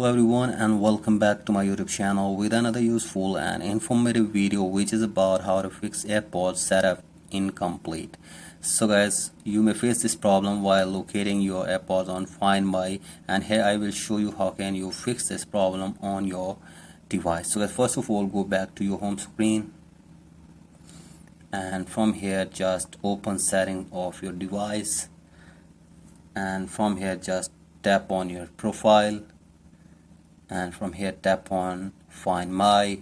Hello everyone and welcome back to my YouTube channel with another useful and informative video which is about how to fix AirPods setup incomplete. So guys, you may face this problem while locating your AirPods on Find My, and here I will show you how can you fix this problem on your device. So guys, first of all, go back to your home screen, and from here just open settings of your device, and from here just tap on your profile, and from here tap on Find My,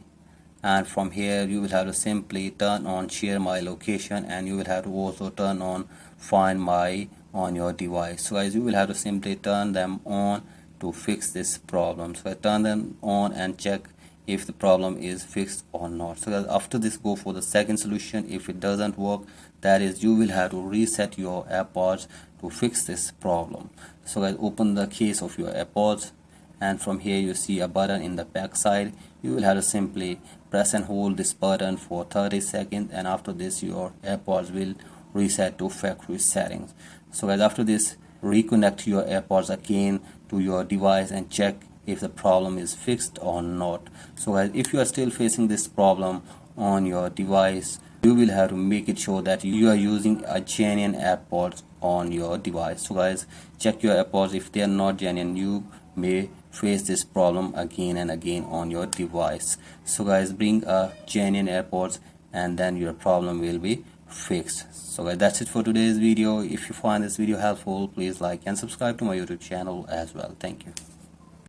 and from here you will have to simply turn on Share My Location, and you will have to also turn on Find My on your device. So guys, you will have to simply turn them on to fix this problem. So I turn them on and check if the problem is fixed or not. So guys, after this, go for the second solution. If it doesn't work, that is, you will have to reset your AirPods to fix this problem. So guys, open the case of your AirPods, and from here you see a button in the back side. You will have to simply press and hold this button for 30 seconds, and after this your AirPods will reset to factory settings. So guys, after this, reconnect your AirPods again to your device and check if the problem is fixed or not. So guys, if you are still facing this problem on your device, you will have to make it sure that you are using a genuine AirPods on your device. So guys, check your AirPods. If they are not genuine, you may face this problem again and again on your device. So guys, bring a genuine AirPods and then your problem will be fixed. So guys, that's it for today's video. If you find this video helpful, please like and subscribe to my YouTube channel as well. Thank you.